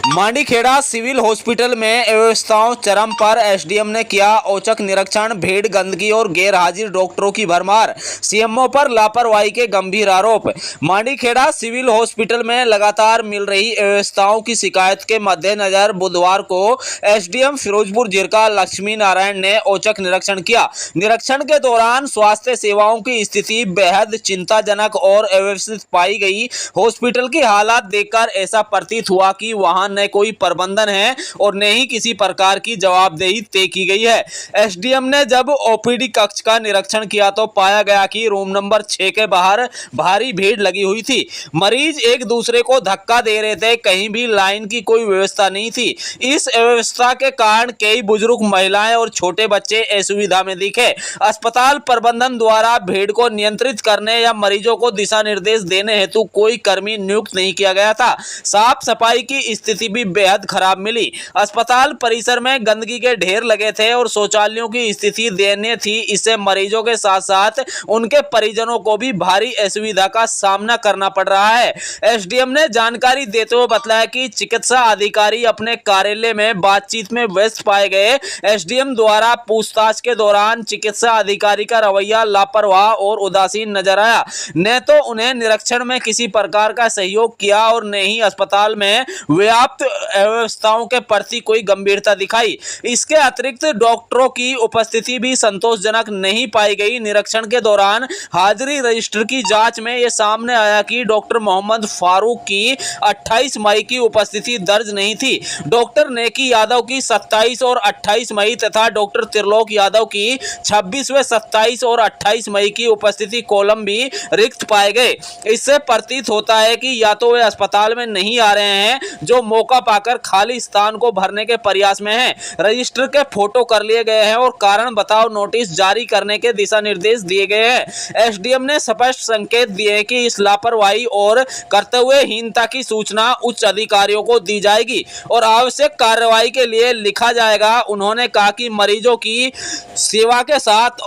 Mandikheda civil hospital में अव्यवस्थाओं चरम पर। एसडीएम ने किया औचक निरीक्षण। भीड़, गंदगी और गैरहाजिर डॉक्टरों की भरमार। सीएमओ पर लापरवाही के गंभीर आरोप। मांडीखेड़ा सिविल हॉस्पिटल में लगातार मिल रही अव्यवस्थाओं की शिकायत के मद्देनजर बुधवार को एसडीएम फिरोजपुर जिरका लक्ष्मी नारायण ने औचक निरीक्षण किया। निरीक्षण के दौरान स्वास्थ्य सेवाओं की स्थिति बेहद चिंताजनक और अव्यवस्थित पाई गई। हॉस्पिटल की हालात देखकर ऐसा प्रतीत हुआ कि वहां न कोई प्रबंधन है और न ही किसी प्रकार की जवाबदेही तय की गई है। एसडीएम ने जब ओपीडी कक्ष का निरीक्षण किया तो पाया गया कि रूम नंबर 6 के बाहर भारी भीड़ लगी हुई थी। मरीज एक दूसरे को धक्का दे रहे थे। कहीं भी लाइन की कोई व्यवस्था नहीं थी। इस अव्यवस्था के कारण कई बुजुर्ग महिलाएं और छोटे बच्चे असुविधा में दिखे। अस्पताल प्रबंधन द्वारा भीड़ को नियंत्रित करने या मरीजों को दिशा निर्देश देने हेतु कोई कर्मी नियुक्त नहीं किया गया था। साफ सफाई की स्थिति भी बेहद खराब मिली। अस्पताल परिसर में गंदगी के ढेर लगे थे और शौचालयों की स्थिति दयनीय थी। इससे मरीजों के साथ साथ उनके परिजनों को भी भारी असुविधा का सामना करना पड़ रहा है। एसडीएम ने जानकारी देते हुए बताया कि चिकित्सा अधिकारी अपने कार्यालय में बातचीत में व्यस्त पाए गए। एसडीएम द्वारा पूछताछ के दौरान चिकित्सा अधिकारी का रवैया लापरवाह और उदासीन नजर आया। न तो उन्हें निरीक्षण में किसी प्रकार का सहयोग किया और न ही अस्पताल में व्याप्त अव्यवस्थाओं के प्रति कोई गंभीरता दिखाई। इसके अतिरिक्त डॉक्टरों की उपस्थिति भी संतोषजनक नहीं पाई गई। निरीक्षण के दौरान हाजिरी रजिस्टर की जांच में यह सामने आया कि डॉक्टर मोहम्मद फारूक की 28 मई की उपस्थिति दर्ज नहीं थी। डॉक्टर नेकी यादव की 27 और 28 मई तथा डॉक्टर त्रिलोक यादव की 26 व 27 और 28 मई की उपस्थिति कॉलम भी रिक्त पाए गए। इससे प्रतीत होता है कि या तो वे अस्पताल में नहीं आ रहे हैं, जो मौका पाकर खाली स्थान को भरने के प्रयास में हैं। रजिस्टर के फोटो कर लिए गए हैं और कारण बताओ नोटिस जारी करने के दिशा निर्देश दिए गए हैं। एसडीएम ने स्पष्ट संकेत दिए कि इस लापरवाही और कर्तव्यहीनता की सूचना उच्च अधिकारियों को दी जाएगी और आवश्यक कार्रवाई के लिए लिखा जाएगा। उन्होंने कहा कि मरीजों की सेवा के साथ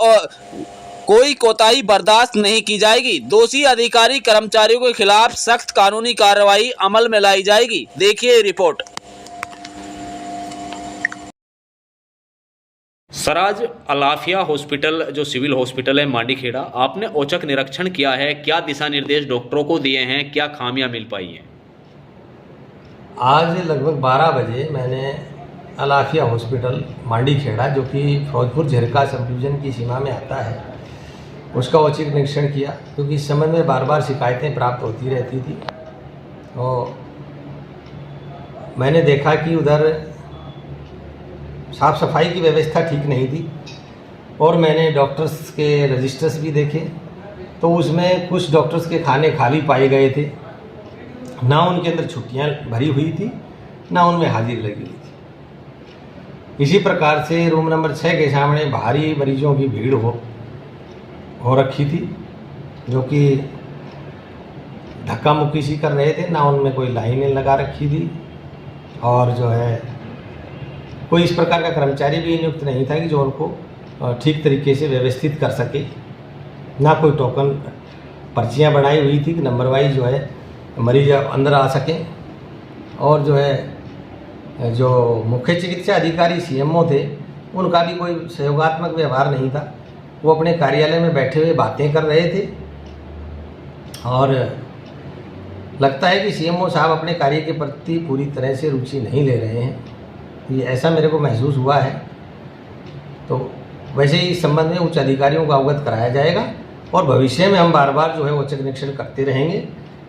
कोई कोताही बर्दाश्त नहीं की जाएगी। दोषी अधिकारी कर्मचारियों के खिलाफ सख्त कानूनी कार्रवाई अमल में लाई जाएगी। देखिए रिपोर्ट। सराज अलाफिया हॉस्पिटल जो सिविल हॉस्पिटल है मांडीखेड़ा, आपने औचक निरीक्षण किया है। क्या दिशा निर्देश डॉक्टरों को दिए हैं? क्या खामियां मिल पाई हैं? आज लगभग 12 बजे मैंने अलाफिया हॉस्पिटल मांडीखेड़ा, जो कि फिरोजपुर झिरका सब डिवीज़न की सीमा में आता है, उसका औचक निरीक्षण किया, क्योंकि इस संबंध में बार बार शिकायतें प्राप्त होती रहती थी। और मैंने देखा कि उधर साफ़ सफाई की व्यवस्था ठीक नहीं थी और मैंने डॉक्टर्स के रजिस्टर्स भी देखे तो उसमें कुछ डॉक्टर्स के खाने खाली पाए गए थे। ना उनके अंदर छुट्टियां भरी हुई थी, ना उनमें हाजिरी लगी हुई थी। इसी प्रकार से रूम नंबर 6 के सामने भारी मरीजों की भीड़ हो रखी थी, जो कि धक्का मुक्की सी कर रहे थे। ना उनमें कोई लाइनें लगा रखी थी और जो है कोई इस प्रकार का कर्मचारी भी नियुक्त नहीं था कि जो उनको ठीक तरीके से व्यवस्थित कर सके। ना कोई टोकन पर्चियां बनाई हुई थी कि नंबर वाइज जो है मरीज अंदर आ सकें। और जो है जो मुख्य चिकित्सा अधिकारी सीएमओ थे, उनका भी कोई सहयोगात्मक व्यवहार नहीं था। वो अपने कार्यालय में बैठे हुए बातें कर रहे थे और लगता है कि सीएमओ साहब अपने कार्य के प्रति पूरी तरह से रुचि नहीं ले रहे हैं। ये ऐसा मेरे को महसूस हुआ है। तो वैसे ही इस संबंध में उच्च अधिकारियों को अवगत कराया जाएगा और भविष्य में हम बार बार जो है औचक निरीक्षण करते रहेंगे।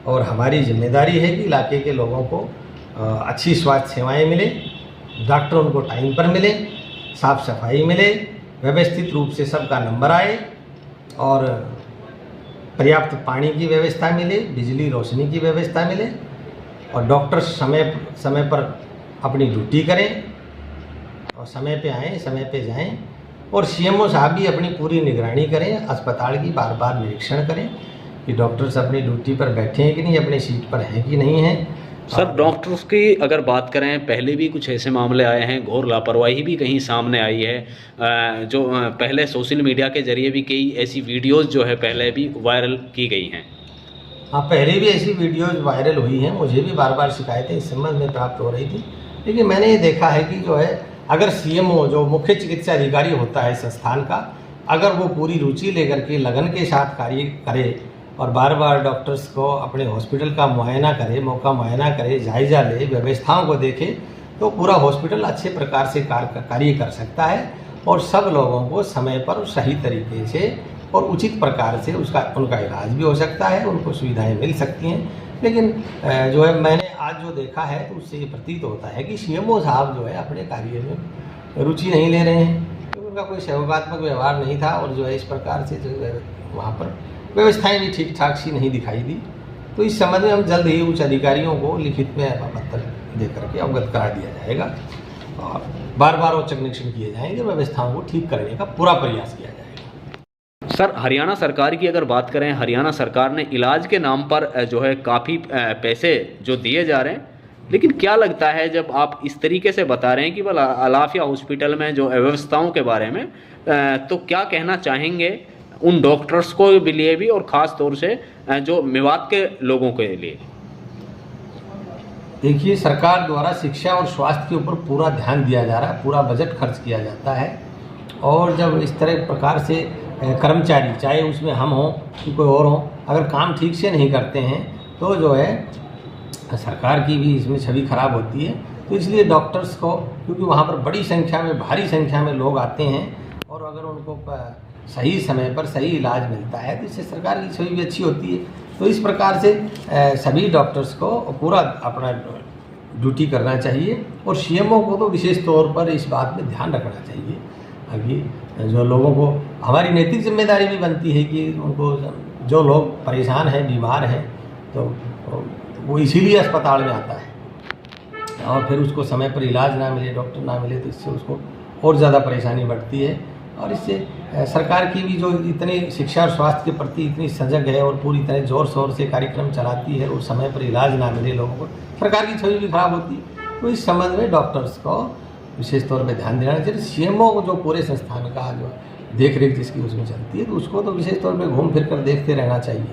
और हमारी जिम्मेदारी है कि इलाके के लोगों को अच्छी स्वास्थ्य सेवाएं मिले, डॉक्टर उनको टाइम पर मिले, साफ सफाई मिले, व्यवस्थित रूप से सबका नंबर आए और पर्याप्त पानी की व्यवस्था मिले, बिजली रोशनी की व्यवस्था मिले और डॉक्टर समय समय पर अपनी ड्यूटी करें और समय पे आएँ, समय पे जाएं। और सीएमओ साहब भी अपनी पूरी निगरानी करें, अस्पताल की बार बार निरीक्षण करें कि डॉक्टर्स अपनी ड्यूटी पर बैठे हैं कि नहीं, अपनी सीट पर हैं कि नहीं हैं। सर, डॉक्टर्स की अगर बात करें, पहले भी कुछ ऐसे मामले आए हैं, घोर लापरवाही भी कहीं सामने आई है। जो पहले सोशल मीडिया के जरिए भी कई ऐसी वीडियोस जो है पहले भी वायरल की गई हैं। हाँ, पहले भी ऐसी वीडियोज वायरल हुई हैं, मुझे भी बार बार शिकायतें इस संबंध में प्राप्त हो रही थी। लेकिन मैंने ये देखा है कि जो है अगर सीएमओ जो मुख्य चिकित्सा अधिकारी होता है संस्थान का, अगर वो पूरी रुचि लेकर के लगन के साथ कार्य करे और बार बार डॉक्टर्स को अपने हॉस्पिटल का मुआयना करे, मौका मुआयना करे, जायज़ा ले, व्यवस्थाओं को देखे, तो पूरा हॉस्पिटल अच्छे प्रकार से कार्य कर सकता है और सब लोगों को समय पर सही तरीके से और उचित प्रकार से उनका इलाज भी हो सकता है, उनको सुविधाएं मिल सकती हैं। लेकिन जो है मैंने आज जो देखा है तो उससे ये प्रतीत होता है कि सीएमओ साहब जो है अपने कार्य में रुचि नहीं ले रहे हैं, क्योंकि उनका कोई सहयोगात्मक व्यवहार नहीं था और जो है इस प्रकार से जो है वहाँ पर व्यवस्थाएं भी ठीक ठाक सी नहीं दिखाई दी। तो इस संबंध में हम जल्द ही उच्च अधिकारियों को लिखित में पत्र दे करके अवगत करा दिया जाएगा और बार बार औचक निरीक्षण किए जाएंगे, व्यवस्थाओं को ठीक करने का पूरा प्रयास किया जाएगा। सर, हरियाणा सरकार की अगर बात करें, हरियाणा सरकार ने इलाज के नाम पर जो है काफ़ी पैसे जो दिए जा रहे हैं, लेकिन क्या लगता है जब आप इस तरीके से बता रहे हैं कि वह अलाफिया हॉस्पिटल में जो व्यवस्थाओं के बारे में, तो क्या कहना चाहेंगे उन डॉक्टर्स को भी लिए भी और ख़ास तौर से जो मेवात के लोगों के लिए? देखिए, सरकार द्वारा शिक्षा और स्वास्थ्य के ऊपर पूरा ध्यान दिया जा रहा है, पूरा बजट खर्च किया जाता है और जब इस तरह प्रकार से कर्मचारी, चाहे उसमें हम हों कि कोई और हों, अगर काम ठीक से नहीं करते हैं तो जो है सरकार की भी इसमें छवि खराब होती है। तो इसलिए डॉक्टर्स को, क्योंकि वहाँ पर बड़ी संख्या में, भारी संख्या में लोग आते हैं और अगर उनको सही समय पर सही इलाज मिलता है तो इससे सरकार की छवि भी अच्छी होती है। तो इस प्रकार से सभी डॉक्टर्स को पूरा अपना ड्यूटी करना चाहिए और सीएमओ को तो विशेष तौर पर इस बात में ध्यान रखना चाहिए। अभी जो लोगों को हमारी नैतिक जिम्मेदारी भी बनती है कि उनको, जो लोग परेशान हैं, बीमार हैं, तो वो इसीलिए अस्पताल में आता है और फिर उसको समय पर इलाज ना मिले, डॉक्टर ना मिले, तो इससे उसको और ज़्यादा परेशानी बढ़ती है। और इससे सरकार की भी जो इतनी शिक्षा और स्वास्थ्य के प्रति इतनी सजग है और पूरी तरह ज़ोर शोर से कार्यक्रम चलाती है और समय पर इलाज ना मिले लोगों को, सरकार की छवि भी खराब होती है। तो इस संबंध में डॉक्टर्स को विशेष तौर पे ध्यान देना चाहिए। सीएमओ को जो पूरे संस्थान का जो देख रेख जिसकी उसमें चलती है, तो उसको तो विशेष तौर पे घूम फिर कर देखते रहना चाहिए।